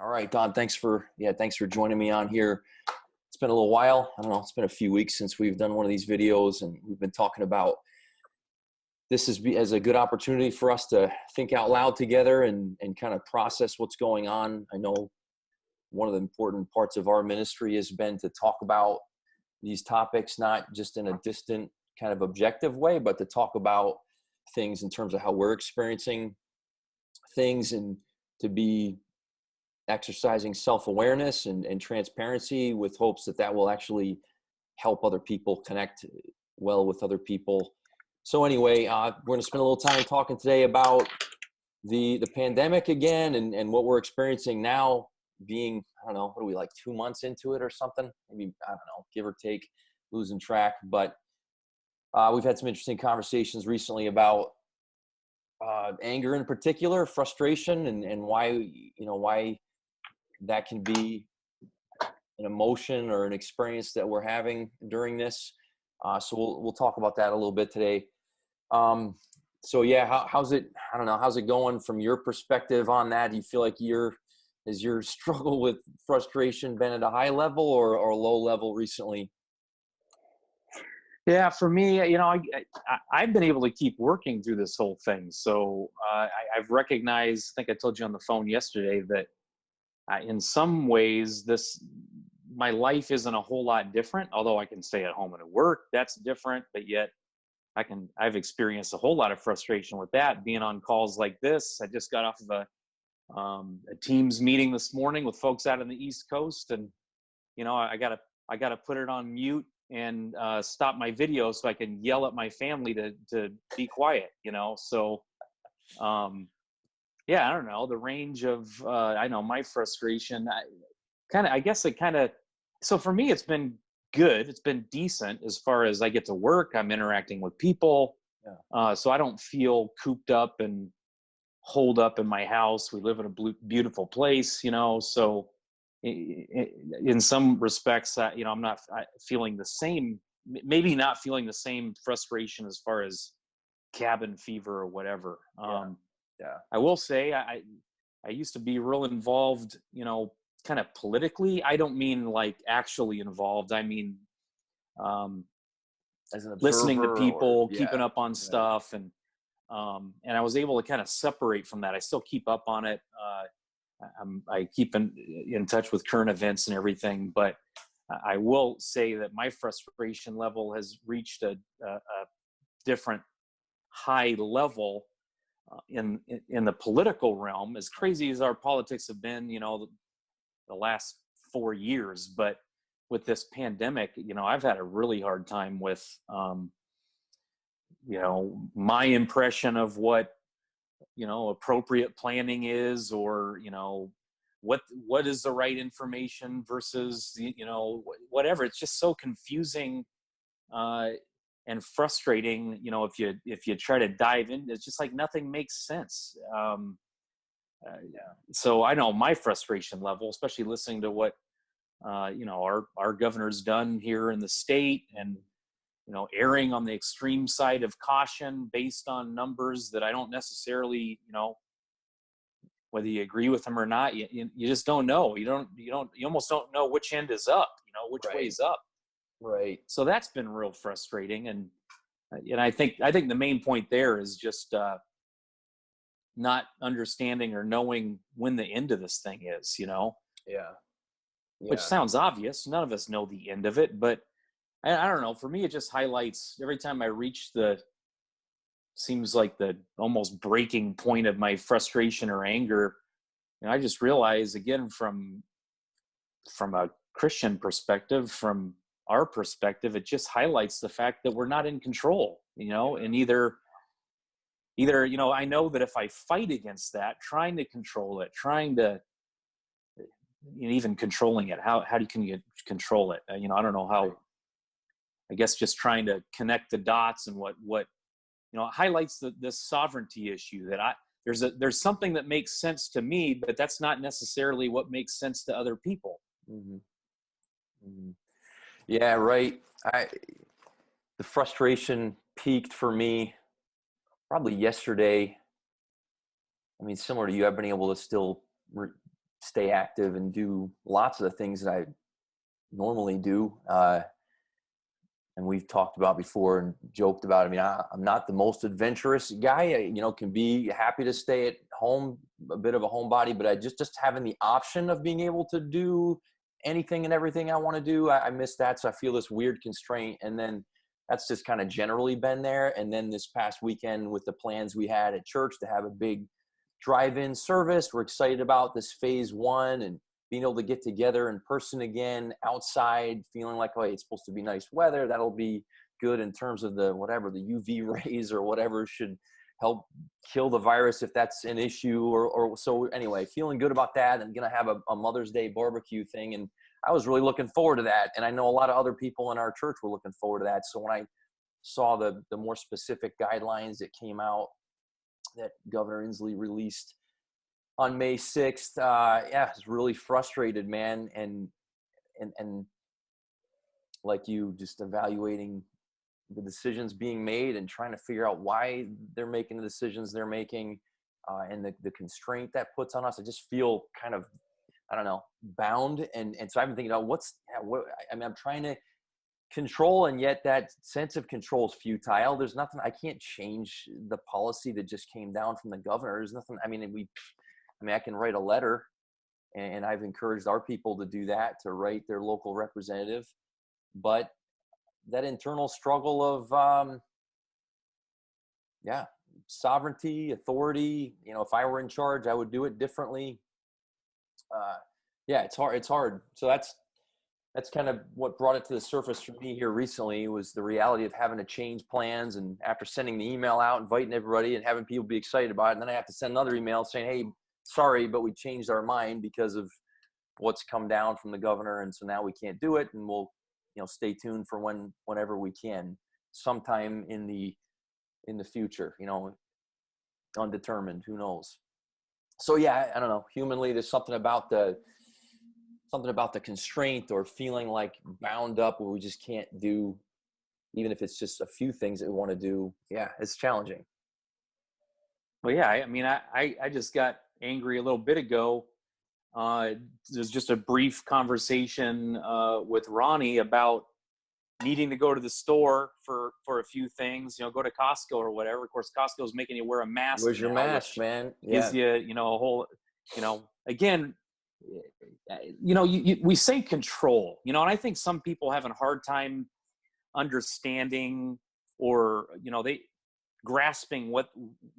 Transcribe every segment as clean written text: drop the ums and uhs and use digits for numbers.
All right, Don, thanks for joining me on here. It's been a little while. I don't know, it's been a few weeks since we've done one of these videos, and we've been talking about this as a good opportunity for us to think out loud together and kind of process what's going on. I know one of the important parts of our ministry has been to talk about these topics, not just in a distant kind of objective way, but to talk about things in terms of how we're experiencing things, and to be exercising self-awareness and transparency with hopes that will actually help other people connect well with other people. So anyway, we're going to spend a little time talking today about the pandemic again, and what we're experiencing now, being, I don't know, what are we, like 2 months into it or something? Maybe, I don't know, give or take, losing track. But we've had some interesting conversations recently about anger in particular, frustration, and why that can be an emotion or an experience that we're having during this. So we'll talk about that a little bit today. So yeah, how's it going from your perspective on that? Do you feel like has your struggle with frustration been at a high level or low level recently? Yeah, for me, I've been able to keep working through this whole thing. So I've recognized, I think I told you on the phone yesterday, that in some ways, my life isn't a whole lot different. Although I can stay at home and at work, that's different. But yet, I've experienced a whole lot of frustration with that. Being on calls like this, I just got off of a Teams meeting this morning with folks out on the East Coast, and I gotta put it on mute and stop my video so I can yell at my family to be quiet. So. Yeah, I don't know, the range of I know my frustration. So for me, it's been good. It's been decent as far as I get to work. I'm interacting with people, so I don't feel cooped up and holed up in my house. We live in a beautiful place, So in some respects, I'm not feeling the same. Maybe not feeling the same frustration as far as cabin fever or whatever. Yeah. I will say I used to be real involved, kind of politically. I don't mean like actually involved. I mean, As an listening to observer, people, yeah. keeping up on stuff, and I was able to kind of separate from that. I still keep up on it. I keep in touch with current events and everything, but I will say that my frustration level has reached a different high level in the political realm. As crazy as our politics have been, the last 4 years, but with this pandemic, I've had a really hard time with, my impression of what, appropriate planning is, or, what is the right information versus, whatever. It's just so confusing and frustrating, if you try to dive in. It's just like nothing makes sense. So I know my frustration level, especially listening to what our governor's done here in the state, and erring on the extreme side of caution based on numbers that I don't necessarily, whether you agree with them or not, you just don't know. You almost don't know which end is up, which Right. way is up. Right. So that's been real frustrating. And I think the main point there is just not understanding or knowing when the end of this thing is, Yeah. which sounds obvious. None of us know the end of it, but I don't know. For me, it just highlights every time I reach seems like the almost breaking point of my frustration or anger. I just realize, again, from a Christian perspective, from our perspective, it just highlights the fact that we're not in control, and either, I know that if I fight against that, trying to control it, even controlling it, how can you control it? I don't know how. I guess just trying to connect the dots, and what it highlights this sovereignty issue, that there's something that makes sense to me, but that's not necessarily what makes sense to other people. Mm-hmm. Mm-hmm. Yeah, right. The frustration peaked for me probably yesterday. I mean, similar to you, I've been able to still stay active and do lots of the things that I normally do. And we've talked about before and joked about, I mean, I'm not the most adventurous guy. Can be happy to stay at home, a bit of a homebody, but I just having the option of being able to do anything and everything I want to do, I miss that. So I feel this weird constraint. And then that's just kind of generally been there. And then this past weekend with the plans we had at church to have a big drive-in service, we're excited about this phase 1 and being able to get together in person again, outside, feeling like, oh, it's supposed to be nice weather. That'll be good in terms of the UV rays or whatever should help kill the virus if that's an issue. Or so anyway, feeling good about that. And going to have a Mother's Day barbecue thing. And I was really looking forward to that. And I know a lot of other people in our church were looking forward to that. So when I saw the more specific guidelines that came out that Governor Inslee released on May 6th, I was really frustrated, man. And like you, just evaluating the decisions being made and trying to figure out why they're making the decisions they're making, and the constraint that puts on us. I just feel kind of, I don't know, bound. And so I've been thinking about I'm trying to control, and yet that sense of control is futile. There's nothing, I can't change the policy that just came down from the governor. There's nothing, I can write a letter, and I've encouraged our people to do that, to write their local representative. But that internal struggle of, sovereignty, authority, if I were in charge, I would do it differently. It's hard. So that's kind of what brought it to the surface for me here recently, was the reality of having to change plans. And after sending the email out, inviting everybody and having people be excited about it, and then I have to send another email saying, hey, sorry, but we changed our mind because of what's come down from the governor. And so now we can't do it. And we'll, stay tuned for whenever we can, sometime in the future, undetermined, who knows? So I don't know, humanly, there's something about the constraint or feeling like bound up where we just can't do, even if it's just a few things that we want to do. Yeah, it's challenging. Well, yeah, I just got angry a little bit ago. There's just a brief conversation with Ronnie about needing to go to the store for a few things, go to Costco or whatever. Of course, Costco's making you wear a mask. Where's your mask, man? Gives you, a whole, again, we say control, and I think some people having a hard time understanding or, they grasping what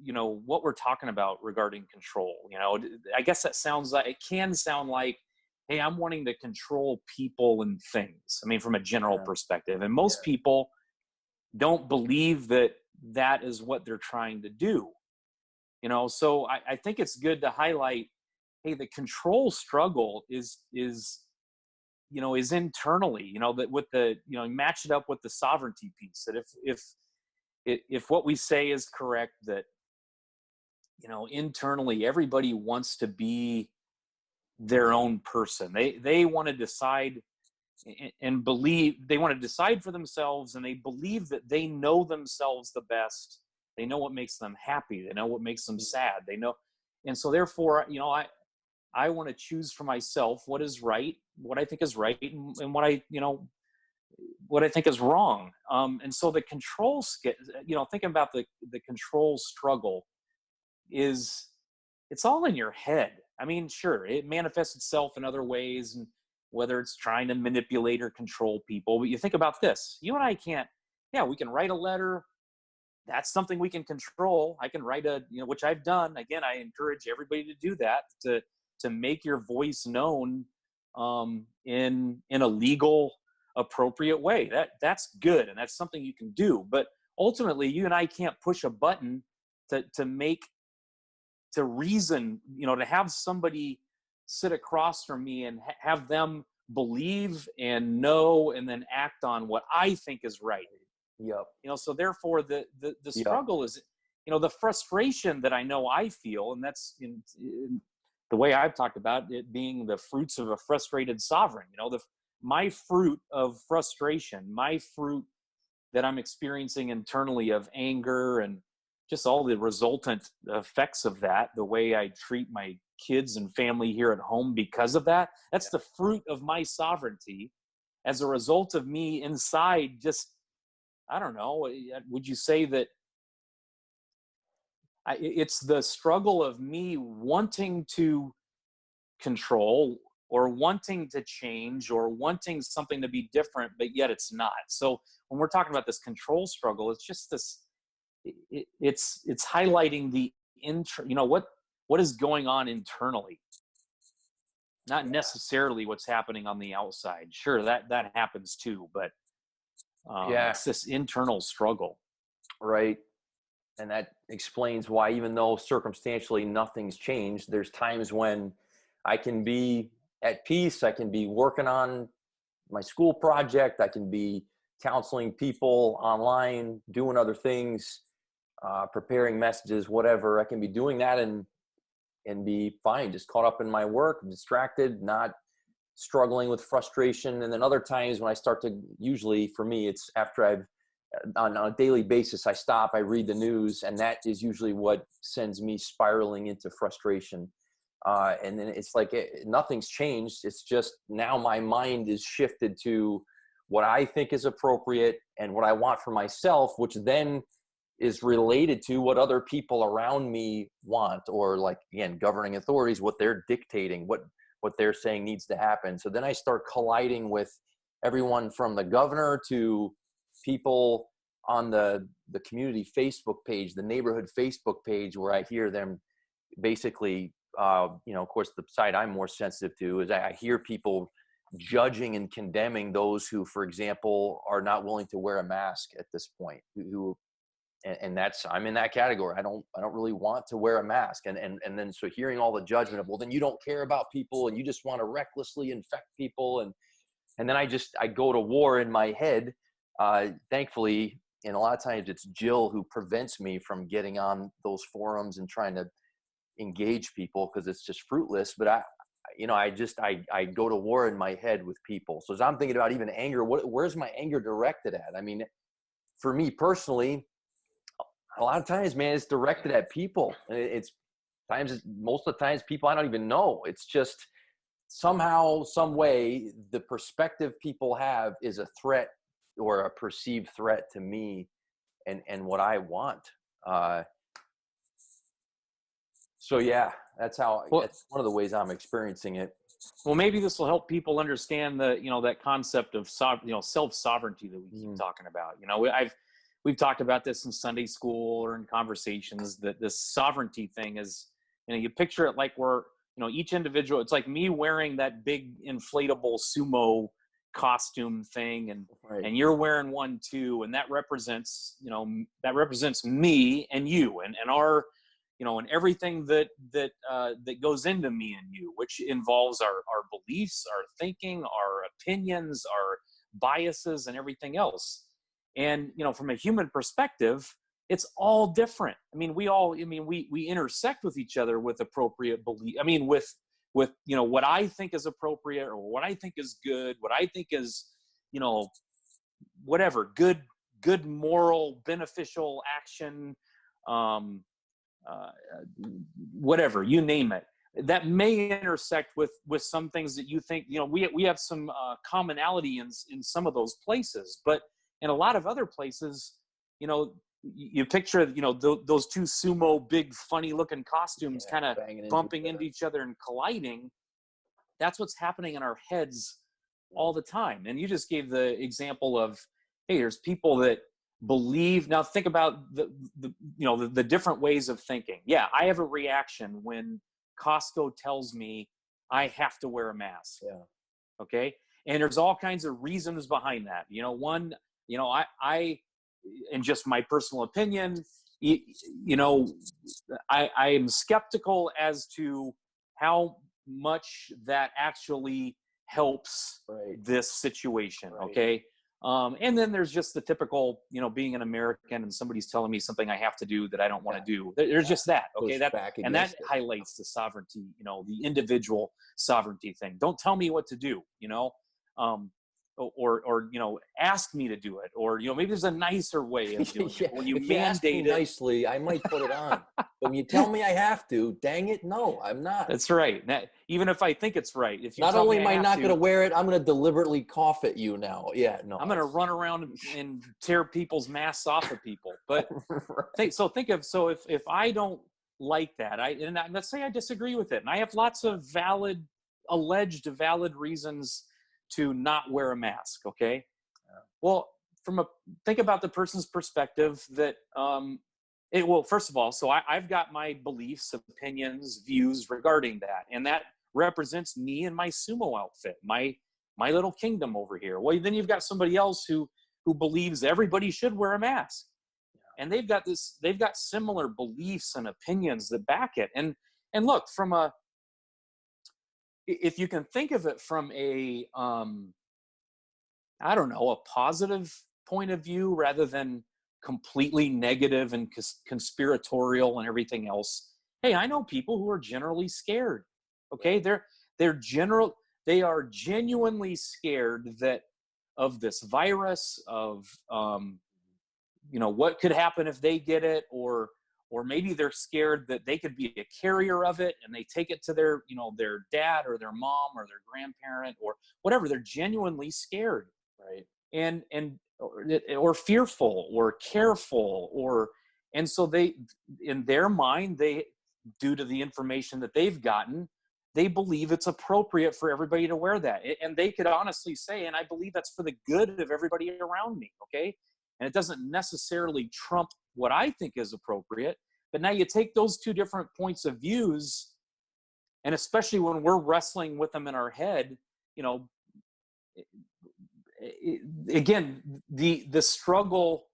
we're talking about regarding control. I guess that it can sound like, hey, I'm wanting to control people and things. From a general perspective, and most people don't believe that is what they're trying to do. So I think it's good to highlight, hey, the control struggle is internally, that with the, match it up with the sovereignty piece, that if what we say is correct, that, internally everybody wants to be their own person. They want to decide and believe, they want to decide for themselves, and they believe that they know themselves the best. They know what makes them happy. They know what makes them sad. They know. And so therefore, I want to choose for myself what is right, what I think is right, and what I think is wrong. And so the control, thinking about the control struggle it's all in your head. Sure, it manifests itself in other ways, and whether it's trying to manipulate or control people. But you think about this, you and I can't, we can write a letter. That's something we can control. I can write which I've done. Again, I encourage everybody to do that, to make your voice known in a legal, appropriate way. That's good, and that's something you can do. But ultimately, you and I can't push a button to reason, to have somebody sit across from me and have them believe and know and then act on what I think is right. Yep. So therefore the struggle is, the frustration that I know I feel, and that's in the way I've talked about it being the fruits of a frustrated sovereign. My fruit of frustration, my fruit that I'm experiencing internally of anger and just all the resultant effects of that, the way I treat my kids and family here at home because of that, that's the fruit of my sovereignty as a result of me inside. Just, I don't know, would you say that it's the struggle of me wanting to control or wanting to change or wanting something to be different, but yet it's not. So when we're talking about this control struggle, it's just this, it's highlighting the what is going on internally, not necessarily what's happening on the outside. Sure, that happens too, but it's this internal struggle. Right. And that explains why, even though circumstantially nothing's changed, there's times when I can be at peace. I can be working on my school project. I can be counseling people online, doing other things, preparing messages, whatever. I can be doing that and be fine, just caught up in my work, distracted, not struggling with frustration. And then other times when I start to, usually for me, it's after I've, on a daily basis, I stop, I read the news, and that is usually what sends me spiraling into frustration. And then it's like nothing's changed. It's just now my mind is shifted to what I think is appropriate and what I want for myself, which then is related to what other people around me want, or like, again, governing authorities, what they're dictating, what they're saying needs to happen. So then I start colliding with everyone from the governor to people on the community Facebook page, the neighborhood Facebook page, where I hear them basically, of course, the side I'm more sensitive to is I hear people judging and condemning those who, for example, are not willing to wear a mask at this point, and that's, I'm in that category. I don't really want to wear a mask. And then, so hearing all the judgment of, well, then you don't care about people and you just want to recklessly infect people. And then I go to war in my head. Thankfully, and a lot of times it's Jill who prevents me from getting on those forums and trying to engage people, because it's just fruitless. But I go to war in my head with people. So as I'm thinking about even anger, where's my anger directed at? I mean, for me personally, a lot of times, man, it's directed at people. And most of the times people I don't even know. It's just somehow, some way, the perspective people have is a threat or a perceived threat to me and what I want. So yeah, that's that's one of the ways I'm experiencing it. Well, maybe this will help people understand that concept of self-sovereignty that we keep talking about. We've talked about this in Sunday school or in conversations, that this sovereignty thing is, you picture it like we're, each individual, it's like me wearing that big inflatable sumo costume thing, and you're wearing one too. And that represents me and you and our, and everything that goes into me and you, which involves our beliefs, our thinking, our opinions, our biases, and everything else. And, from a human perspective, it's all different. I mean, we intersect with each other with appropriate belief. I mean, with what I think is appropriate, or what I think is good, what I think is, whatever, good, moral, beneficial action, whatever, you name it, that may intersect with some things that you think, we have some commonality in some of those places, but in a lot of other places, you picture, those two sumo, big, funny looking costumes kind of bumping into each other and colliding. That's what's happening in our heads all the time. And you just gave the example of, hey, there's people that believe. Now think about the different ways of thinking. Yeah, I have a reaction when Costco tells me I have to wear a mask. Yeah. Okay. And there's all kinds of reasons behind that. One, I, in just my personal opinion, I am skeptical as to how much that actually helps this situation. Right. Okay. And then there's just the typical, being an American and somebody's telling me something I have to do that I don't want to do. There's just that. Okay. That highlights the sovereignty, the individual sovereignty thing. Don't tell me what to do, or ask me to do it, or maybe there's a nicer way of doing Yeah, it. When you if you ask me mandate it, nicely, I might put it on. But when you tell me I have to, dang it, no, I'm not. that's right. Even if I think it's right, if you Not tell only me I am I have not going to, to wear it, I'm going to deliberately cough at you now. Yeah, no. I'm going to run around and tear people's masks off of people. But if I don't like that, let's say I disagree with it, and I have lots of alleged valid reasons to not wear a mask. Okay, well, think about the person's perspective that first of all, so I've got my beliefs, opinions, views regarding that, and that represents me and my sumo outfit, my little kingdom over here. Well, then you've got somebody else who believes everybody should wear a mask, and they've got similar beliefs and opinions that back it. And look, if you can think of it from a I don't know, a positive point of view rather than completely negative and conspiratorial and everything else. Hey, I know people who are generally scared. Okay, they are genuinely scared of this virus, of what could happen if they get it, or maybe they're scared that they could be a carrier of it and they take it to their dad or their mom or their grandparent or whatever. They're genuinely scared, Right. or fearful or careful, and so they, in their mind, due to the information that they've gotten, they believe it's appropriate for everybody to wear that. And they could honestly say, and I believe that's for the good of everybody around me. Okay. And it doesn't necessarily trump what I think is appropriate, but now you take those two different points of views, and especially when we're wrestling with them in our head, again, the struggle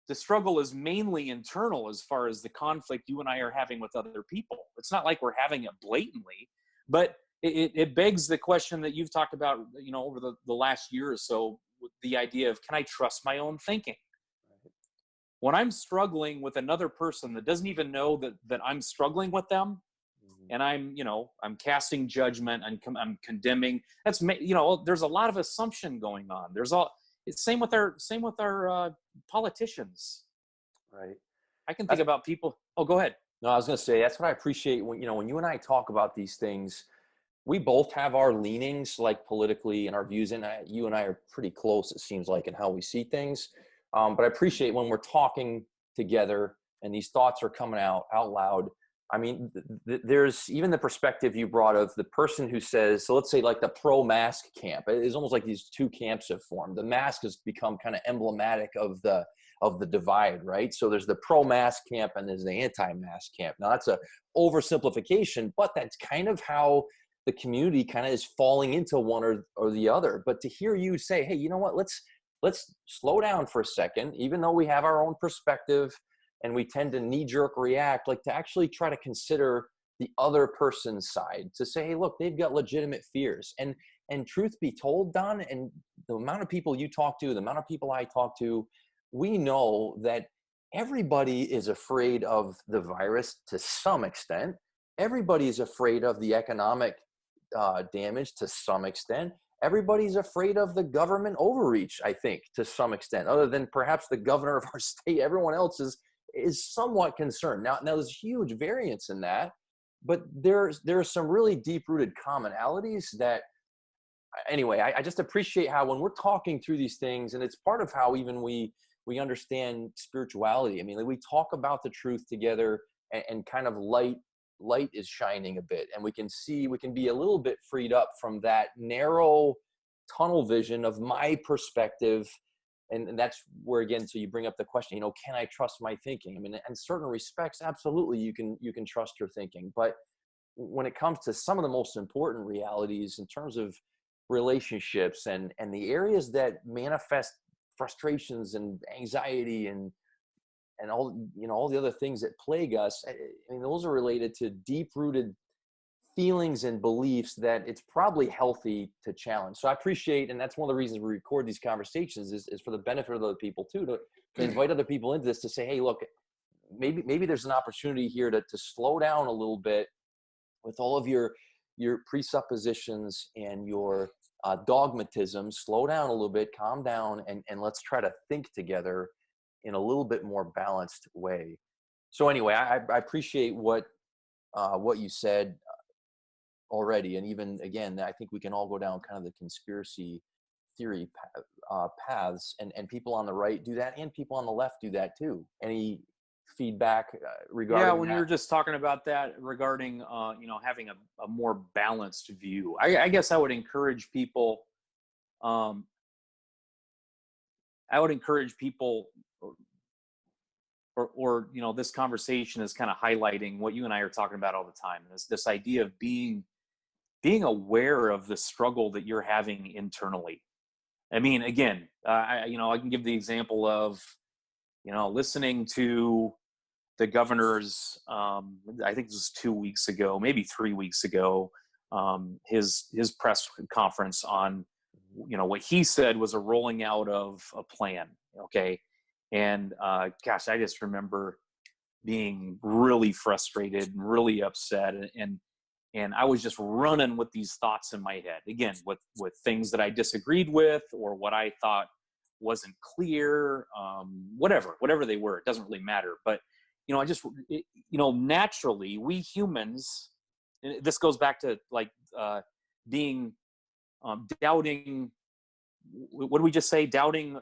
is mainly internal as far as the conflict you and I are having with other people. It's not like we're having it blatantly, but it begs the question that you've talked about, over the last year or so, with the idea of, can I trust my own thinking? When I'm struggling with another person that doesn't even know that I'm struggling with them, and I'm casting judgment, I'm condemning, there's a lot of assumption going on. It's same with our politicians. Right. I can think about people. Oh, go ahead. No, I was going to say, that's what I appreciate when you and I talk about these things. We both have our leanings, like politically, and our views, and you and I are pretty close, it seems like, in how we see things. But I appreciate when we're talking together and these thoughts are coming out loud. I mean, there's even the perspective you brought of the person who says, so let's say like the pro-mask camp. It's almost like these two camps have formed. The mask has become kind of emblematic of the divide, right? So there's the pro-mask camp and there's the anti-mask camp. Now that's a oversimplification, but that's kind of how the community kind of is falling into one or the other. But to hear you say, hey, you know what, let's slow down for a second, even though we have our own perspective and we tend to knee-jerk react, like to actually try to consider the other person's side, to say, hey, look, they've got legitimate fears. And truth be told, Don, and the amount of people you talk to, the amount of people I talk to, we know that everybody is afraid of the virus to some extent. Everybody is afraid of the economic damage to some extent. Everybody's afraid of the government overreach, I think, to some extent, other than perhaps the governor of our state. Everyone else is somewhat concerned. Now there's huge variance in that, but there are some really deep-rooted commonalities that, anyway, I just appreciate how when we're talking through these things, and it's part of how even we understand spirituality. I mean, like, we talk about the truth together, and kind of light is shining a bit, and we can be a little bit freed up from that narrow tunnel vision of my perspective. And that's where, again, so you bring up the question, can I trust my thinking? I mean, in certain respects, absolutely, you can trust your thinking. But when it comes to some of the most important realities in terms of relationships and the areas that manifest frustrations and anxiety and all the other things that plague us, I mean, those are related to deep-rooted feelings and beliefs that it's probably healthy to challenge. So I appreciate, and that's one of the reasons we record these conversations is for the benefit of other people too, to invite other people into this, to say, hey, look, maybe there's an opportunity here to slow down a little bit with all of your presuppositions and your dogmatism. Slow down a little bit, calm down, and let's try to think together in a little bit more balanced way. So anyway, I appreciate what you said already, and even again, I think we can all go down kind of the conspiracy theory paths, and people on the right do that, and people on the left do that too. Any feedback regarding when that? you were just talking about that regarding having a more balanced view, I guess I would encourage people or this conversation is kind of highlighting what you and I are talking about all the time, this idea of being aware of the struggle that you're having internally. I mean, again, I can give the example of listening to the governor's, I think this was 2 weeks ago, maybe 3 weeks ago, his press conference on, what he said was a rolling out of a plan. Okay. And gosh, I just remember being really frustrated and really upset. And I was just running with these thoughts in my head, again, with things that I disagreed with or what I thought wasn't clear, whatever they were. It doesn't really matter. But naturally, we humans, and this goes back to like being doubting. What do we just say? Doubting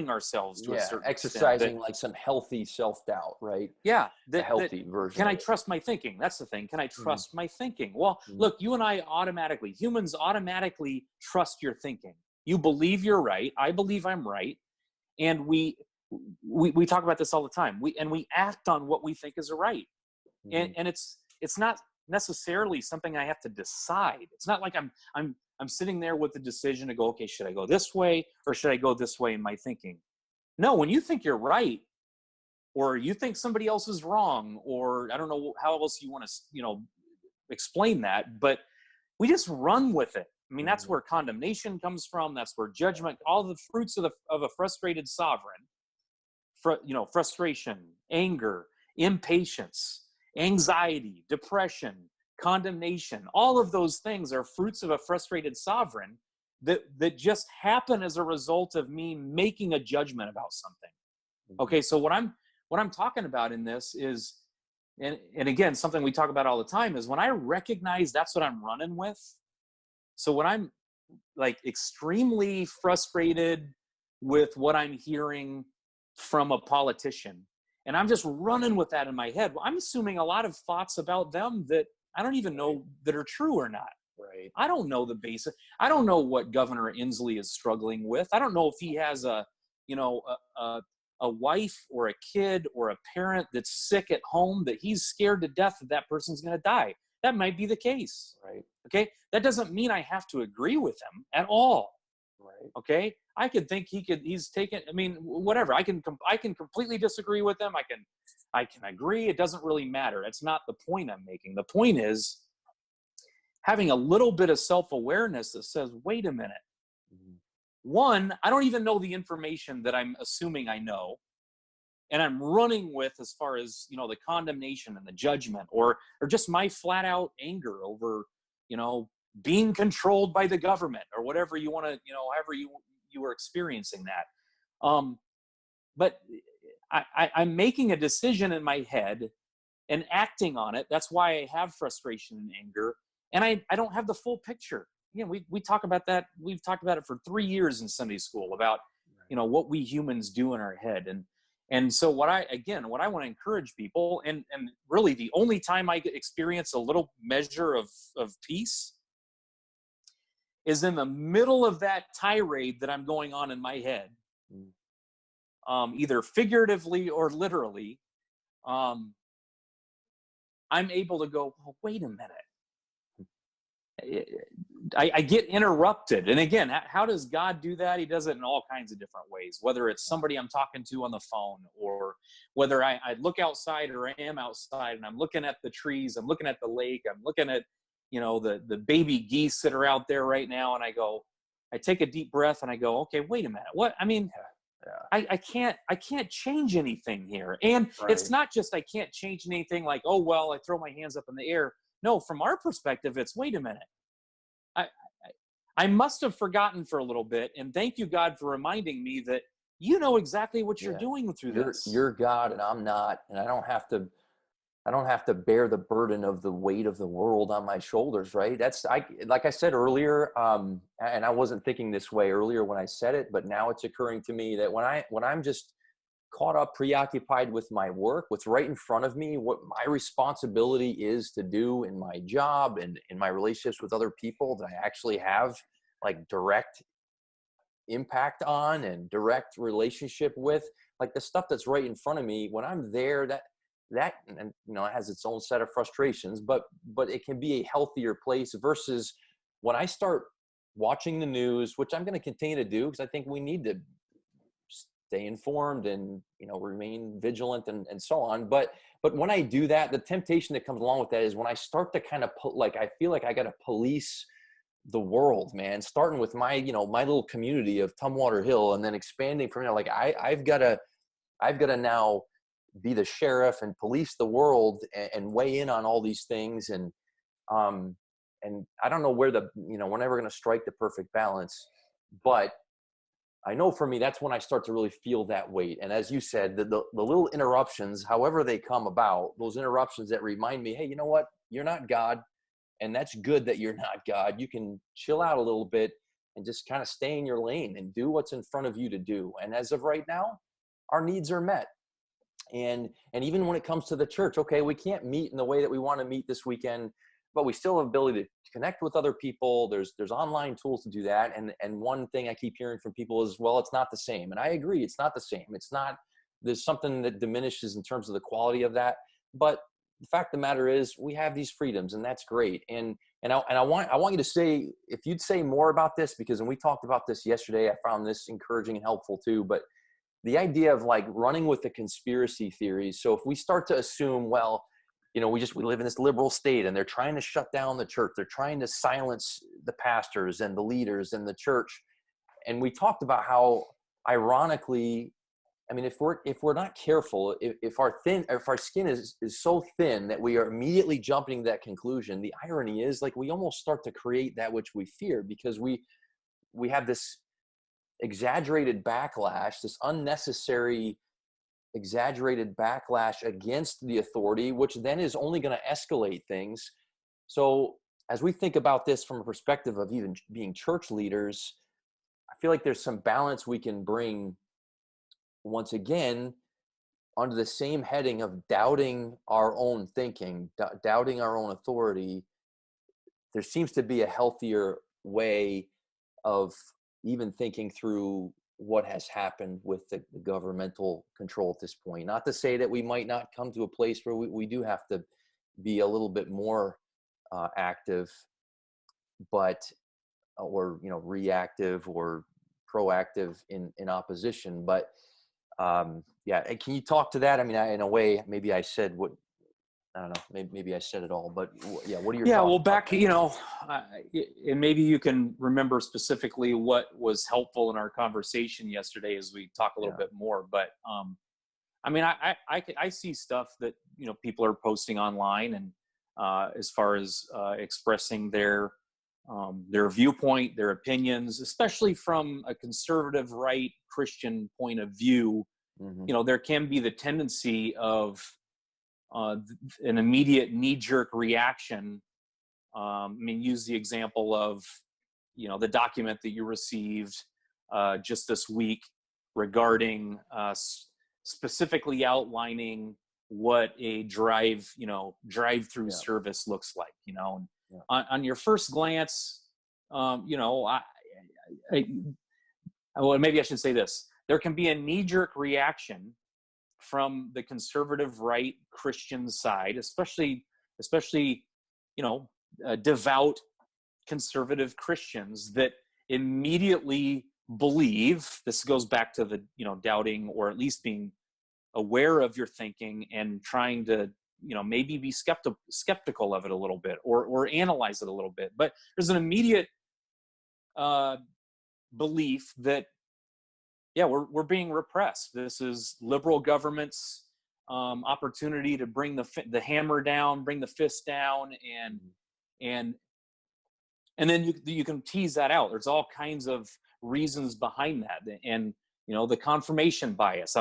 ourselves to a certain exercising extent. like some healthy self-doubt, right? Yeah, the healthy version. Can I trust my thinking? That's the thing. Can I trust my thinking? Well, look, you and I humans automatically trust your thinking. You believe you're right. I believe I'm right. And we talk about this all the time. We act on what we think is right. And it's not necessarily something I have to decide. It's not like I'm sitting there with the decision to go, okay, should I go this way or should I go this way in my thinking? No, when you think you're right, or you think somebody else is wrong, or I don't know how else you want to, explain that, but we just run with it. I mean, that's where condemnation comes from. That's where judgment, all the fruits of a frustrated sovereign, frustration, anger, impatience, anxiety, depression, condemnation, all of those things are fruits of a frustrated sovereign that just happen as a result of me making a judgment about something. Okay, so what I'm talking about in this is, and again, something we talk about all the time, is when I recognize that's what I'm running with. So when I'm like extremely frustrated with what I'm hearing from a politician, and I'm just running with that in my head, well, I'm assuming a lot of thoughts about them that I don't even know that are true or not. Right. I don't know the basic. I don't know what Governor Inslee is struggling with. I don't know if he has a wife or a kid or a parent that's sick at home that he's scared to death that person's going to die. That might be the case. Right. Okay. That doesn't mean I have to agree with him at all. Right. Okay. I could think he's taken, I mean, whatever. I can completely disagree with him. I can agree. It doesn't really matter. That's not the point I'm making. The point is having a little bit of self-awareness that says, wait a minute. One, I don't even know the information that I'm assuming I know, and I'm running with as far as, the condemnation and the judgment, or just my flat out anger over, being controlled by the government, or whatever you want to, however you are experiencing that. But I'm making a decision in my head and acting on it. That's why I have frustration and anger, and I don't have the full picture. We talk about that. We've talked about it for 3 years in Sunday school about, what we humans do in our head. And so what I want to encourage people, and really the only time I experience a little measure of peace is in the middle of that tirade that I'm going on in my head, either figuratively or literally. I'm able to go, oh, wait a minute. I get interrupted. And again, how does God do that? He does it in all kinds of different ways, whether it's somebody I'm talking to on the phone, or whether I look outside or I am outside and I'm looking at the trees, I'm looking at the lake, I'm looking at, the baby geese that are out there right now. And I take a deep breath and I go, okay, wait a minute. What? I mean, I can't change anything here. And It's not just, I can't change anything like, oh, well, I throw my hands up in the air. No, from our perspective, it's, wait a minute. I must have forgotten for a little bit, and thank you, God, for reminding me that you know exactly what you're Yeah. doing through You're this. you're God and I'm not, and I don't have to bear the burden of the weight of the world on my shoulders, right? Like I said earlier, and I wasn't thinking this way earlier when I said it, but now it's occurring to me that when I'm just caught up, preoccupied with my work, what's right in front of me, what my responsibility is to do in my job and in my relationships with other people that I actually have like direct impact on and direct relationship with, like the stuff that's right in front of me, when I'm there, that and it has its own set of frustrations, but it can be a healthier place versus when I start watching the news, which I'm going to continue to do because I think we need to stay informed and remain vigilant and so on. But when I do that, the temptation that comes along with that is when I start to kind of put, like, I feel like I got to police the world, man, starting with my my little community of Tumwater Hill and then expanding from there. Like I've got to now be the sheriff and police the world and weigh in on all these things. Um and I don't know where we're never going to strike the perfect balance, but I know for me, that's when I start to really feel that weight. And as you said, the little interruptions, however they come about, those interruptions that remind me, hey, you know what? You're not God. And that's good that you're not God. You can chill out a little bit and just kind of stay in your lane and do what's in front of you to do. And as of right now, our needs are met. And even when it comes to the church, okay, we can't meet in the way that we want to meet this weekend, but we still have ability to connect with other people. There's online tools to do that. And one thing I keep hearing from people is, well, it's not the same. And I agree, it's not the same. It's not, there's something that diminishes in terms of the quality of that. But the fact of the matter is we have these freedoms, and that's great. And I want you to say, if you'd say more about this, because when we talked about this yesterday, I found this encouraging and helpful too. But the idea of like running with the conspiracy theories. So if we start to assume, well, we live in this liberal state and they're trying to shut down the church. They're trying to silence the pastors and the leaders in the church. And we talked about how, ironically, I mean, if we're not careful, if our skin is so thin that we are immediately jumping to that conclusion, the irony is, like, we almost start to create that which we fear, because we have this exaggerated backlash, this unnecessary exaggerated backlash against the authority, which then is only going to escalate things. So as we think about this from a perspective of even being church leaders, I feel like there's some balance we can bring, once again, under the same heading of doubting our own thinking, doubting our own authority. There seems to be a healthier way of even thinking through what has happened with the governmental control at this point. Not to say that we might not come to a place where we do have to be a little bit more active, but or reactive or proactive in opposition. But yeah, can you talk to that? I mean, in a way, maybe I said what, I don't know, maybe I said it all, but yeah, what are your Yeah, thoughts? well, back, and maybe you can remember specifically what was helpful in our conversation yesterday as we talk a little bit more. But I mean, I see stuff that people are posting online, and as far as expressing their viewpoint, their opinions, especially from a conservative right Christian point of view. Mm-hmm. There can be the tendency of an immediate knee-jerk reaction. I mean, use the example of, the document that you received just this week regarding specifically outlining what a drive-through service looks like. On your first glance, well, maybe I should say this: there can be a knee-jerk reaction from the conservative right Christian side, especially devout conservative Christians that immediately believe. This goes back to the doubting, or at least being aware of your thinking and trying to maybe be skeptical of it a little bit, or analyze it a little bit. But there's an immediate belief that we're being repressed. This is liberal government's opportunity to bring the hammer down, bring the fist down, and And then you can tease that out. There's all kinds of reasons behind that. And, the confirmation bias,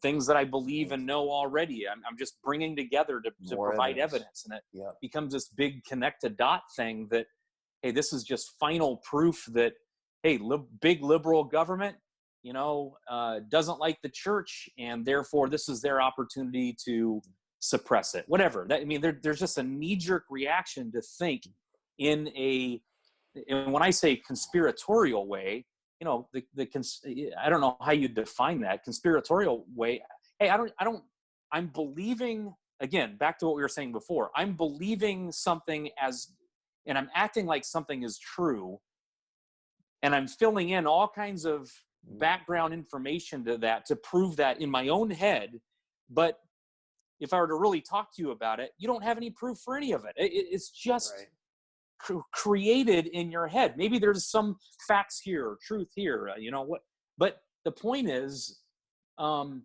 things that I believe and know already, I'm just bringing together to provide evidence. And it becomes this big connected dot thing that, hey, this is just final proof that, hey, big liberal government, doesn't like the church, and therefore this is their opportunity to suppress it. Whatever. There's just a knee-jerk reaction to think and when I say conspiratorial way, I don't know how you define that conspiratorial way. Hey, I'm believing, again, back to what we were saying before, I'm believing something and I'm acting like something is true, and I'm filling in all kinds of background information to that to prove that in my own head. But if I were to really talk to you about it, you don't have any proof for any of it. It's just created in your head. Maybe there's some facts here or truth here, but the point is trying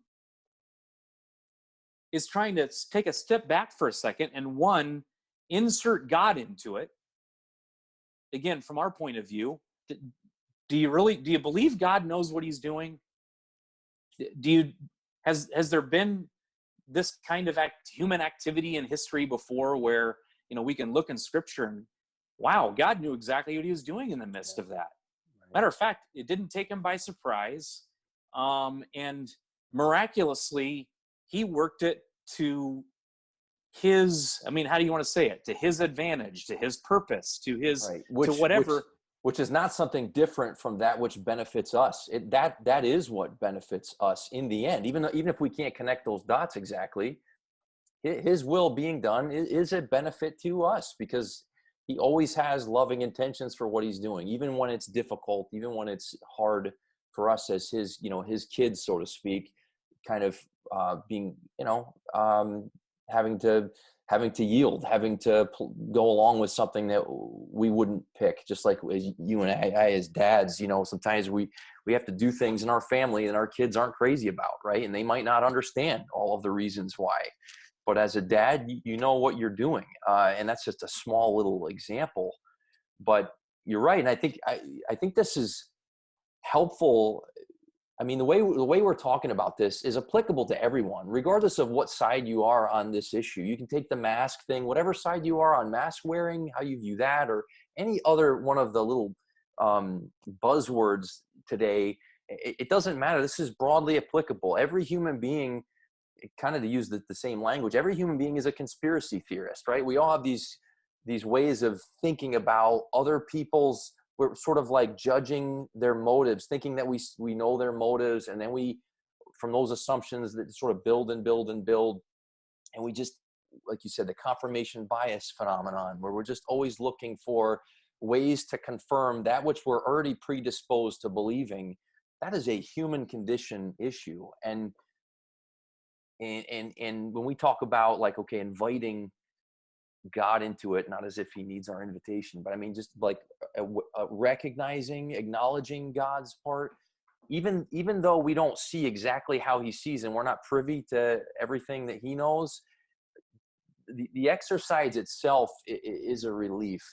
to take a step back for a second and insert God into it. Again, from our point of view, do you believe God knows what he's doing? Has there been this kind of human activity in history before where, we can look in scripture and, wow, God knew exactly what he was doing in the midst of that. Right. Matter of fact, it didn't take him by surprise. And miraculously, he worked it to his, how do you want to say it? To his advantage, to his purpose, to his, to whatever. Which is not something different from that which benefits us. That is what benefits us in the end. Even if we can't connect those dots exactly, his will being done is a benefit to us, because he always has loving intentions for what he's doing, even when it's difficult, even when it's hard for us as his kids, so to speak, kind of being, having to yield, having to go along with something that we wouldn't pick, just like as you and I as dads, sometimes we have to do things in our family that our kids aren't crazy about, right? And they might not understand all of the reasons why. But as a dad, you know what you're doing. And that's just a small little example. But you're right. And I think this is helpful. The way we're talking about this is applicable to everyone, regardless of what side you are on this issue. You can take the mask thing, whatever side you are on mask wearing, how you view that, or any other one of the little buzzwords today. It doesn't matter. This is broadly applicable. Every human being, kind of to use the same language, every human being is a conspiracy theorist, right? We all have these ways of thinking about other people's, we're sort of like judging their motives, thinking that we know their motives. And then we, from those assumptions, that sort of build and build and build. And we just, like you said, the confirmation bias phenomenon, where we're just always looking for ways to confirm that which we're already predisposed to believing. That is a human condition issue. And when we talk about, like, okay, inviting God into it, not as if he needs our invitation, but just like recognizing, acknowledging God's part, even though we don't see exactly how he sees and we're not privy to everything that he knows, the exercise itself is a relief.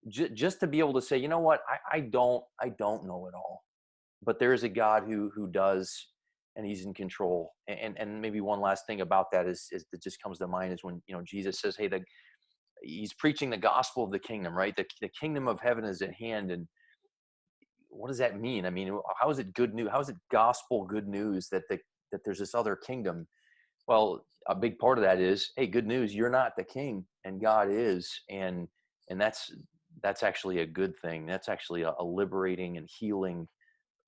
Just to be able to say, you know what, I don't know it all, but there is a God who does, and he's in control. And maybe one last thing about that is that just comes to mind is when, Jesus says, hey, he's preaching the gospel of the kingdom, right? The kingdom of heaven is at hand. And what does that mean? How is it good news? How is it gospel good news that there's this other kingdom? Well, a big part of that is, hey, good news, you're not the king and God is. And that's actually a good thing. That's actually a liberating and healing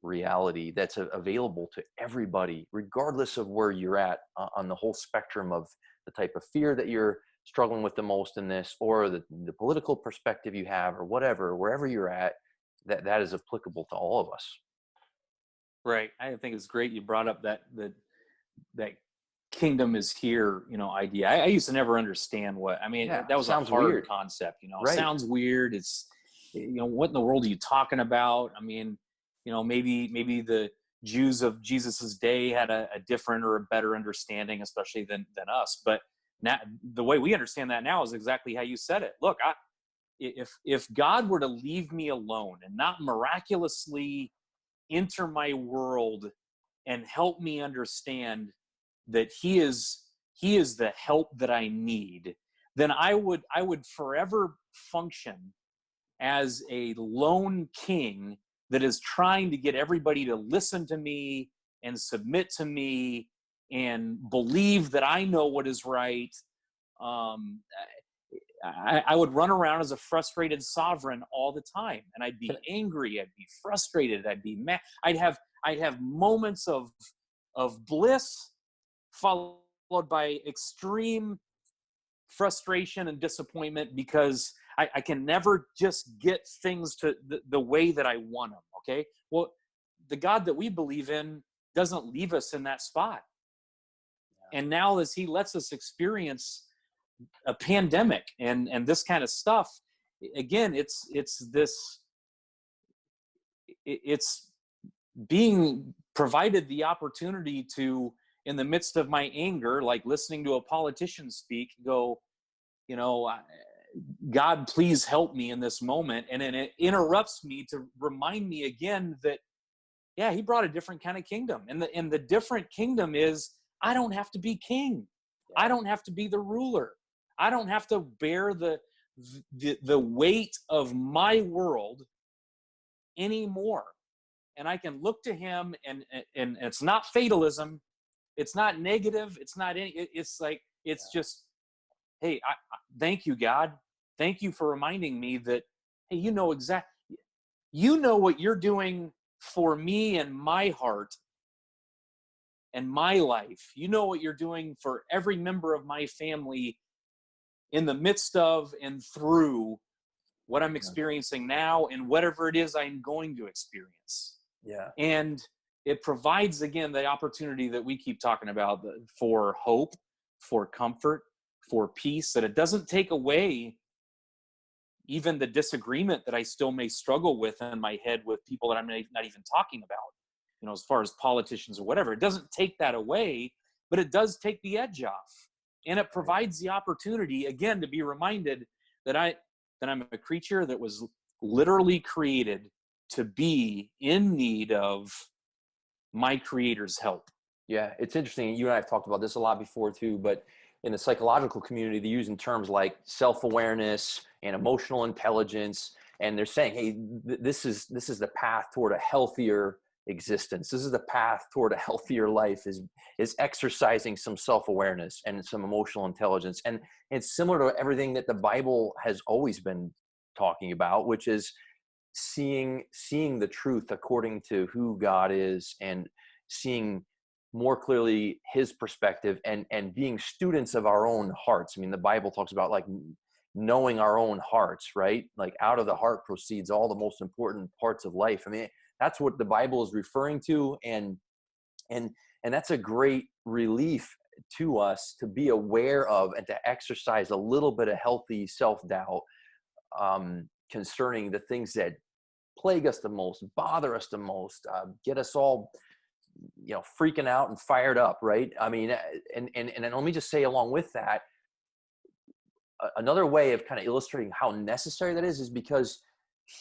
reality that's available to everybody, regardless of where you're at on the whole spectrum of the type of fear that you're struggling with the most in this, or the political perspective you have, or whatever, wherever you're at, that is applicable to all of us. Right. I think it's great you brought up that kingdom is here, idea. I used to never understand that was a hard weird concept, Right. It sounds weird. It's, what in the world are you talking about? Maybe the Jews of Jesus's day had a different or a better understanding, especially than us. But now, the way we understand that now is exactly how you said it. Look, if God were to leave me alone and not miraculously enter my world and help me understand that he is the help that I need, then I would forever function as a lone king that is trying to get everybody to listen to me and submit to me and believe that I know what is right. I would run around as a frustrated sovereign all the time, and I'd be angry, I'd be frustrated, I'd be mad. I'd have moments of bliss followed by extreme frustration and disappointment because I can never just get things to the way that I want them. Okay, well, the God that we believe in doesn't leave us in that spot. And now as he lets us experience a pandemic and this kind of stuff, again, it's being provided the opportunity to, in the midst of my anger, like listening to a politician speak, go, God, please help me in this moment. And then it interrupts me to remind me again that, yeah, he brought a different kind of kingdom. And the different kingdom is, I don't have to be king. I don't have to be the ruler. I don't have to bear the weight of my world anymore. And I can look to him, and it's not fatalism. It's not negative. It's not any, it's like, it's just, hey, I thank you, God. Thank you for reminding me that, hey, you know what you're doing for me and my heart and my life. You know what you're doing for every member of my family in the midst of and through what I'm experiencing now and whatever it is I'm going to experience. Yeah. And it provides, again, the opportunity that we keep talking about for hope, for comfort, for peace, that it doesn't take away even the disagreement that I still may struggle with in my head with people that I'm not even talking about, as far as politicians or whatever. It doesn't take that away, but it does take the edge off. And it provides the opportunity, again, to be reminded that I'm a creature that was literally created to be in need of my Creator's help. Yeah, it's interesting. You and I have talked about this a lot before too, but in the psychological community, they're using terms like self-awareness and emotional intelligence, and they're saying, hey, this is the path toward a healthier existence. This is the path toward a healthier life, is exercising some self-awareness and some emotional intelligence. And it's similar to everything that the Bible has always been talking about, which is seeing the truth according to who God is, and seeing more clearly his perspective, and being students of our own hearts. I mean, the Bible talks about like knowing our own hearts, right? Like out of the heart proceeds all the most important parts of life. I mean, that's what the Bible is referring to. And that's a great relief to us to be aware of and to exercise a little bit of healthy self-doubt concerning the things that plague us the most, bother us the most, get us all, freaking out and fired up, right? I mean, and let me just say along with that, another way of kind of illustrating how necessary that is because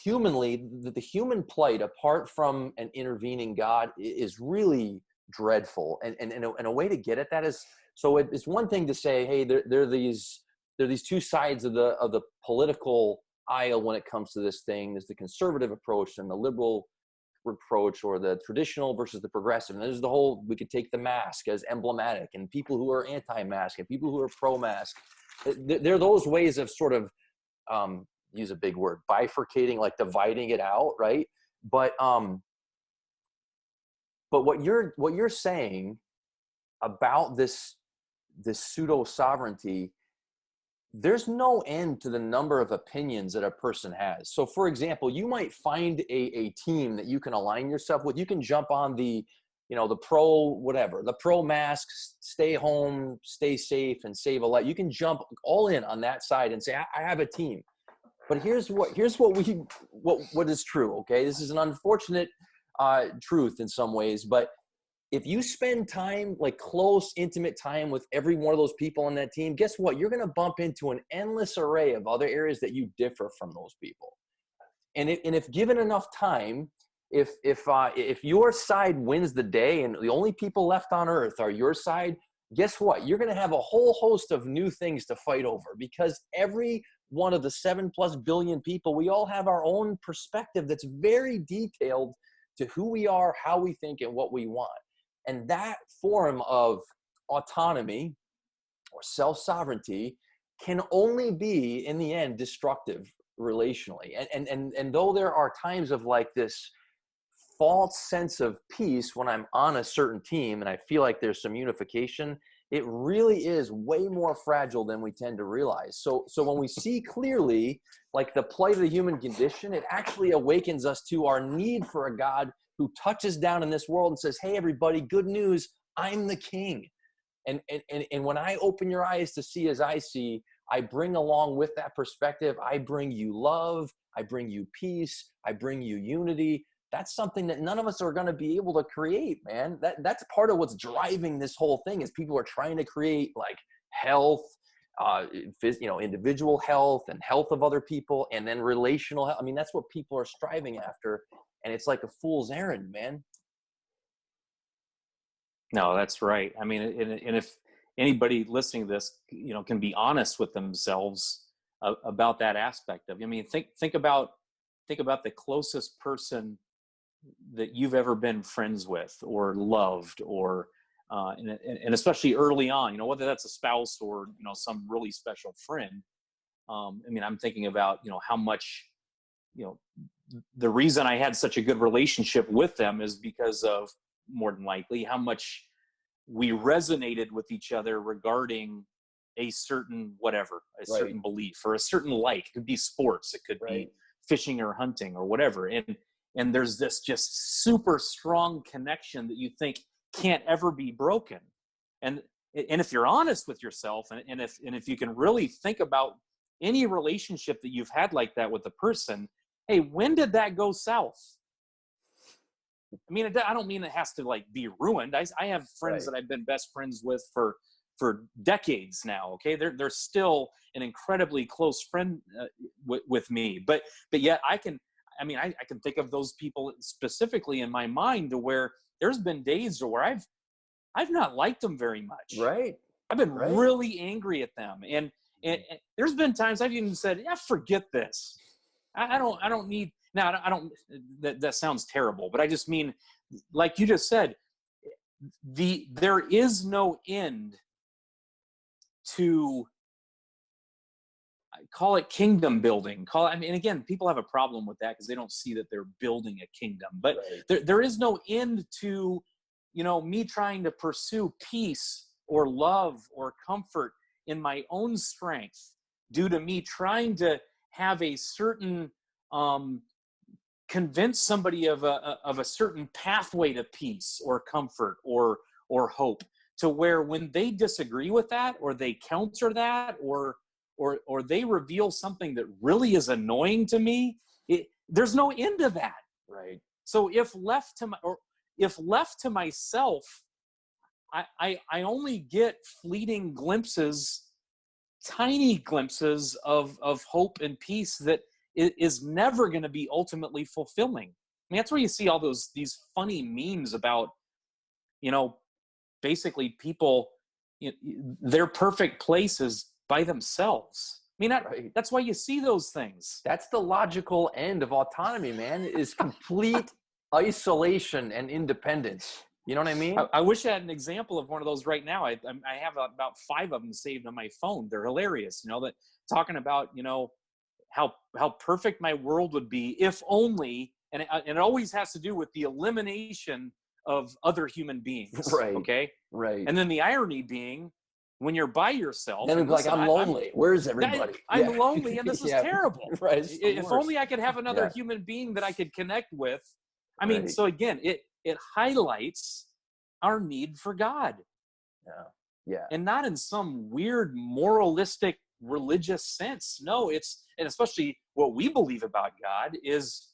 humanly, the human plight, apart from an intervening God, is really dreadful. And a way to get at that is, so it's one thing to say, hey, there are these two sides of the political aisle when it comes to this thing. There's the conservative approach and the liberal approach, or the traditional versus the progressive. And there's we could take the mask as emblematic, and people who are anti-mask and people who are pro-mask. There are those ways of sort of, use a big word, bifurcating, like dividing it out, right? But what you're saying about this pseudo sovereignty, there's no end to the number of opinions that a person has. So for example, you might find a team that you can align yourself with. You can jump on the pro masks, stay home, stay safe, and save a life. You can jump all in on that side and say, I have a team. But here's what is true. Okay, this is an unfortunate truth in some ways, but if you spend time, like close, intimate time with every one of those people on that team, guess what? You're going to bump into an endless array of other areas that you differ from those people. And if given enough time, if your side wins the day and the only people left on earth are your side, guess what? You're going to have a whole host of new things to fight over, because every one of the 7+ billion people, we all have our own perspective that's very detailed to who we are, how we think, and what we want. And that form of autonomy or self-sovereignty can only be, in the end, destructive relationally. And though there are times of like this false sense of peace when I'm on a certain team and I feel like there's some unification, it really is way more fragile than we tend to realize. So when we see clearly like the plight of the human condition, it actually awakens us to our need for a God who touches down in this world and says, hey, everybody, good news, I'm the king. And when I open your eyes to see as I see, I bring along with that perspective, I bring you love, I bring you peace, I bring you unity. That's something that none of us are going to be able to create, man. That's part of what's driving this whole thing, is people are trying to create like health, individual health and health of other people, and then relational health. I mean, that's what people are striving after. And it's like a fool's errand, man. No, that's right. I mean, and if anybody listening to this, can be honest with themselves about that aspect of, I mean, think about the closest person that you've ever been friends with or loved, or and especially early on, whether that's a spouse or some really special friend. I mean, I'm thinking about how much the reason I had such a good relationship with them is because of, more than likely, how much we resonated with each other regarding a certain whatever, certain belief or a certain like. It could be sports, it could be fishing or hunting or whatever. And there's this just super strong connection that you think can't ever be broken. And if you're honest with yourself, and if you can really think about any relationship that you've had like that with a person, hey, when did that go south? I mean, I don't mean it has to like be ruined. I have friends that I've been best friends with for decades now. Okay, they're still an incredibly close friend with me. But yet I can think of those people specifically in my mind to where there's been days where I've not liked them very much. Right. I've been really angry at them, and there's been times I've even said, "Yeah, forget this. I don't need." Now, I don't. That sounds terrible, but I just mean, like you just said, there is no end to, call it kingdom building. Again, people have a problem with that because they don't see that they're building a kingdom. But there is no end to, me trying to pursue peace or love or comfort in my own strength due to me trying to have a certain convince somebody of a certain pathway to peace or comfort or hope, to where when they disagree with that, or they counter that, or they reveal something that really is annoying to me, there's no end to that. Right. So if left to myself, I only get fleeting glimpses, tiny glimpses of hope and peace that is never going to be ultimately fulfilling. I mean, that's where you see all these funny memes about, basically people, their perfect place is by themselves. I mean, that's why you see those things. That's the logical end of autonomy, man, is complete isolation and independence. You know what I mean? I wish I had an example of one of those right now. I have about 5 of them saved on my phone. They're hilarious. That talking about, how perfect my world would be if only, and it always has to do with the elimination of other human beings. Right. Okay. Right. And then the irony being, when you're by yourself, then it's like, I'm lonely. Where's everybody? I'm lonely, and this is terrible. Right. If only I could have another human being that I could connect with. I mean, so again, it highlights our need for God. Yeah. And not in some weird moralistic religious sense. No, and especially what we believe about God is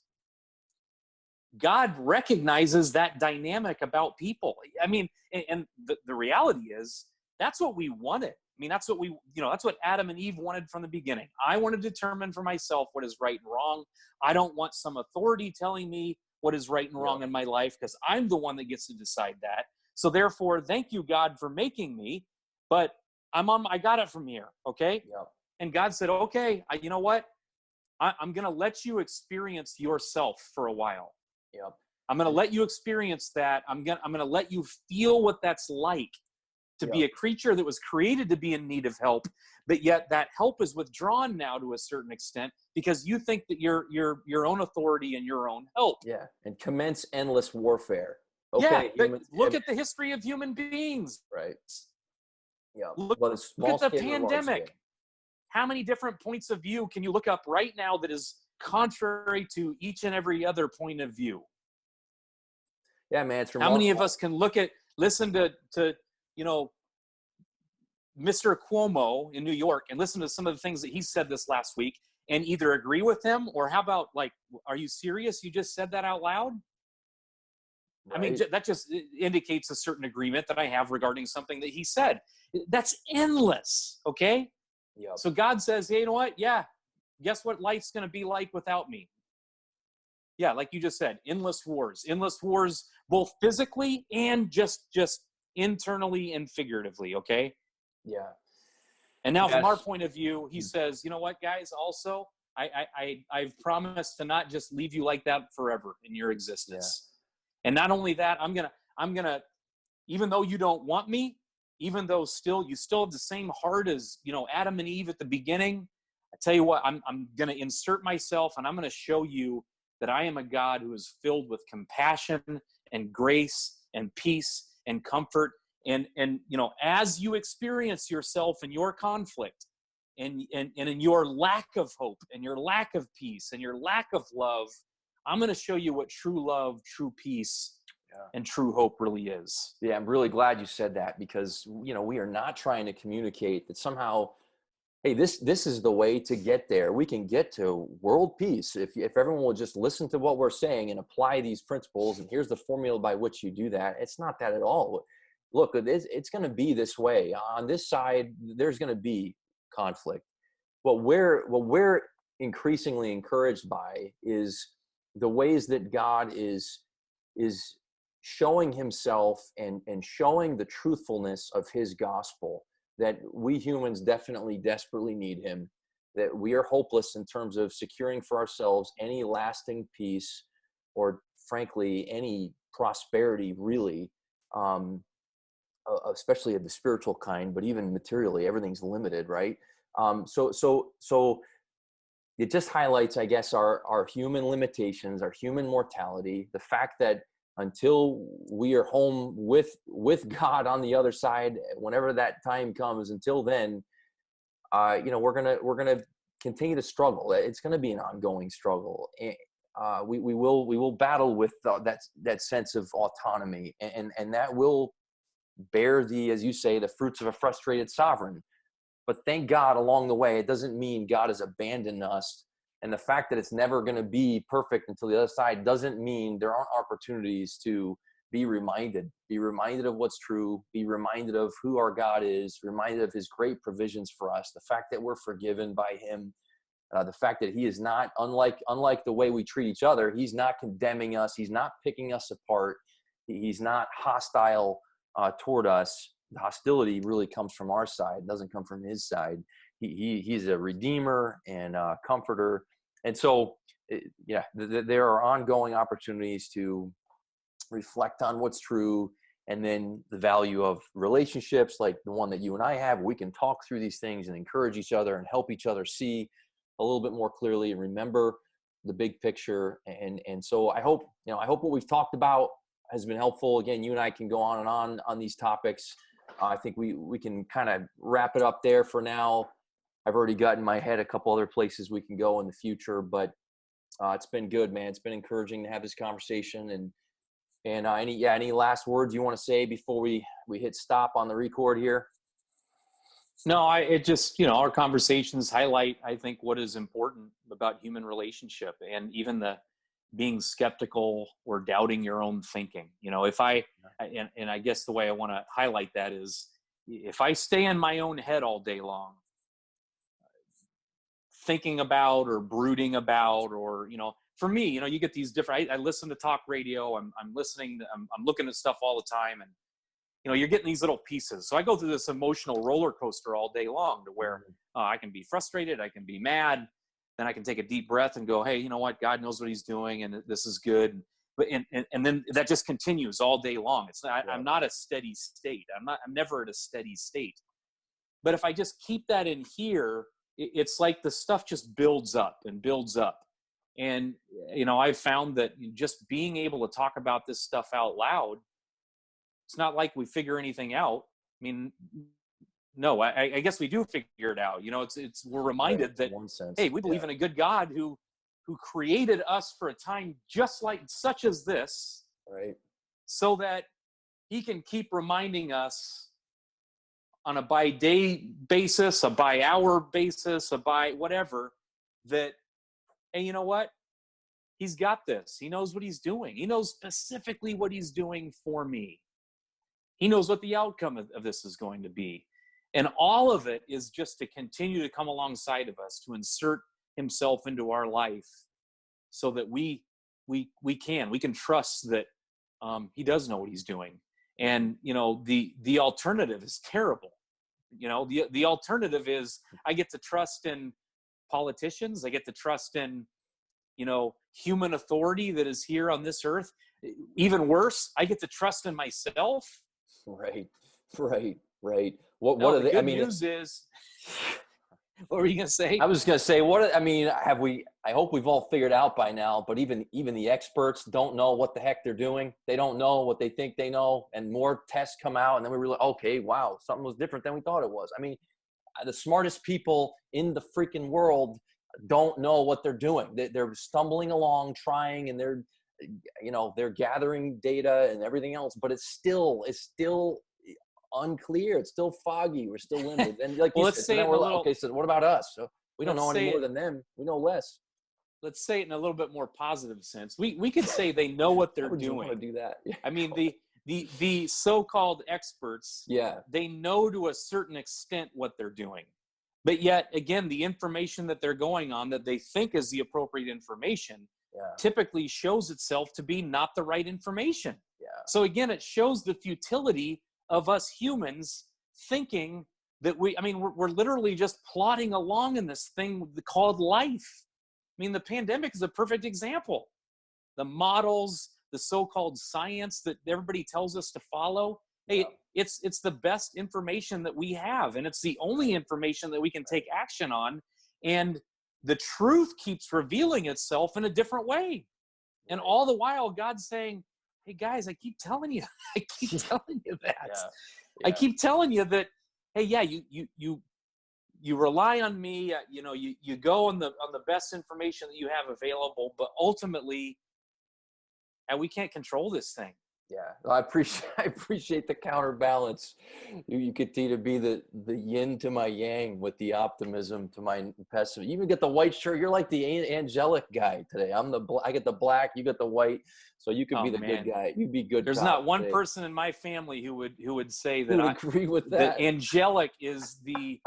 God recognizes that dynamic about people. I mean, and the reality is that's what we wanted. I mean, that's what that's what Adam and Eve wanted from the beginning. I want to determine for myself what is right and wrong. I don't want some authority telling me what is right and wrong in my life, because I'm the one that gets to decide that. So therefore, thank you, God, for making me, but I got it from here. Okay. Yep. And God said, okay, you know what? I'm going to let you experience yourself for a while. Yep. I'm going to let you experience that. I'm going to let you feel what that's like to be a creature that was created to be in need of help, but yet that help is withdrawn now to a certain extent because you think that you're your own authority and your own help. Yeah. And commence endless warfare. Okay. Yeah. Look at the history of human beings. Right. Yeah. Look at the pandemic. How many different points of view can you look up right now that is contrary to each and every other point of view? Yeah, man. It's remarkable. How many of us can listen to Mr. Cuomo in New York and listen to some of the things that he said this last week and either agree with him, or how about, like, are you serious? You just said that out loud? Right. I mean, that just indicates a certain agreement that I have regarding something that he said. That's endless. Okay. Yep. So God says, hey, you know what? Yeah. Guess what life's going to be like without me? Yeah. Like you just said, endless wars, both physically and just internally and figuratively. Okay. Yeah. And now from our point of view, he says, you know what, guys, also, I've promised to not just leave you like that forever in your existence. Yeah. And not only that, I'm gonna, even though you don't want me, even though you still have the same heart as, Adam and Eve at the beginning, I tell you what, I'm going to insert myself, and I'm going to show you that I am a God who is filled with compassion and grace and peace and comfort. And as you experience yourself in your conflict and in your lack of hope and your lack of peace and your lack of love, I'm going to show you what true love, true peace, and true hope really is. Yeah, I'm really glad you said that, because we are not trying to communicate that somehow, hey, this is the way to get there. We can get to world peace if everyone will just listen to what we're saying and apply these principles, and here's the formula by which you do that. It's not that at all. Look, it's going to be this way. On this side, there's going to be conflict. What we're increasingly encouraged by is the ways that God is showing himself and showing the truthfulness of his gospel, that we humans definitely desperately need him, that we are hopeless in terms of securing for ourselves any lasting peace or, frankly, any prosperity, really, especially of the spiritual kind, but even materially, everything's limited, right? So it just highlights, I guess, our human limitations, our human mortality, the fact that until we are home with God on the other side, whenever that time comes, until then, we're gonna continue to struggle. It's gonna be an ongoing struggle. We will battle with that sense of autonomy, and that will bear as you say, the fruits of a frustrated sovereign. But thank God, along the way, it doesn't mean God has abandoned us. And the fact that it's never going to be perfect until the other side doesn't mean there aren't opportunities to be reminded of what's true, be reminded of who our God is, reminded of his great provisions for us, the fact that we're forgiven by him, the fact that he is not, unlike the way we treat each other, he's not condemning us, he's not picking us apart, he's not hostile toward us. The hostility really comes from our side, it doesn't come from his side. He's a redeemer and a comforter. And so, there are ongoing opportunities to reflect on what's true, and then the value of relationships like the one that you and I have. We can talk through these things and encourage each other and help each other see a little bit more clearly and remember the big picture. And so I hope what we've talked about has been helpful. Again, you and I can go on and on these topics. I think we can kind of wrap it up there for now. I've already got in my head a couple other places we can go in the future, but it's been good, man. It's been encouraging to have this conversation. And any last words you want to say before we hit stop on the record here? No, it just, our conversations highlight, I think, what is important about human relationship, and even the being skeptical or doubting your own thinking. You know, if I, and I guess the way I want to highlight that is, if I stay in my own head all day long, thinking about or brooding about, or, you know, for me, you know, you get these different, I listen to talk radio, I'm listening, I'm looking at stuff all the time. And, you know, you're getting these little pieces. So I go through this emotional roller coaster all day long, to where I can be frustrated, I can be mad, then I can take a deep breath and go, hey, you know what? God knows what he's doing, and this is good. But and then that just continues all day long. It's not, I'm not a steady state. I'm never at a steady state. But if I just keep that in here, it's like the stuff just builds up and builds up. And, you know, I've found that just being able to talk about this stuff out loud, it's not like we figure anything out. I mean, no, I guess we do figure it out. You know, we're reminded that, hey, we believe in a good God who created us for a time just like such as this, right? So that he can keep reminding us on a by day basis, a by hour basis, a by whatever, that, hey, you know what? He's got this. He knows what he's doing. He knows specifically what he's doing for me. He knows what the outcome of this is going to be. And all of it is just to continue to come alongside of us, to insert himself into our life, so that we can trust that he does know what he's doing. And, you know, the alternative is terrible. You know, the alternative is, I get to trust in politicians. I get to trust in, you know, human authority that is here on this earth. Even worse, I get to trust in myself. Right. What No, are the they? good I mean, news is, what were you going to say? I was going to say, I hope we've all figured out by now, but even the experts don't know what the heck they're doing. They don't know what they think they know, and more tests come out, and then we realize, okay, wow, something was different than we thought it was. I mean, the smartest people in the freaking world don't know what they're doing. They're stumbling along, trying, and they're gathering data and everything else, but it's still unclear. It's still foggy. We're still limited. And like well, you said, so then okay, so what about us? So we don't know any more than them. We know less. Let's say it in a little bit more positive sense. We could say they know what they're Would you doing. want to do that? I mean, the so-called experts, they know to a certain extent what they're doing. But yet, again, the information that they're going on that they think is the appropriate information typically shows itself to be not the right information. So again, it shows the futility of us humans thinking that we're literally just plodding along in this thing called life. I mean, the pandemic is a perfect example. The models, the so-called science that everybody tells us to follow, hey, it's the best information that we have, and it's the only information that we can take action on. And the truth keeps revealing itself in a different way. And all the while, God's saying, hey, guys, I keep telling you that. I keep telling you that, hey, you rely on me, you go on the best information that you have available, but ultimately, we can't control this thing. I appreciate the counterbalance. You continue to be the yin to my yang, with the optimism to my pessimism. You even get the white shirt. You're like the angelic guy today. I get the black, you get the white, so you could be the good guy. You'd be good. There's not one person in my family who would say that I agree with that. That angelic is the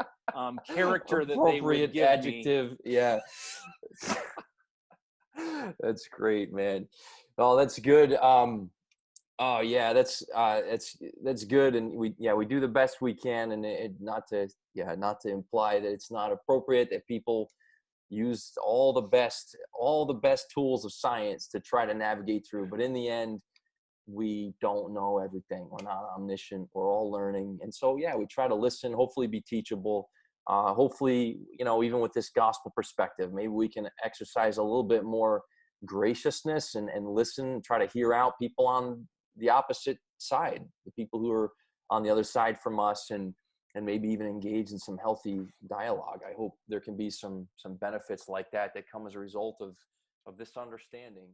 character that they would give adjective. Me. Yeah. That's great, man. Oh, that's good. Oh yeah, that's good, and we do the best we can, and not to imply that it's not appropriate that people use all the best tools of science to try to navigate through. But in the end, we don't know everything. We're not omniscient. We're all learning, and so we try to listen. Hopefully, be teachable. Hopefully, even with this gospel perspective, maybe we can exercise a little bit more graciousness and listen, try to hear out people on the opposite side, the people who are on the other side from us, and maybe even engage in some healthy dialogue. I hope there can be some benefits like that come as a result of this understanding.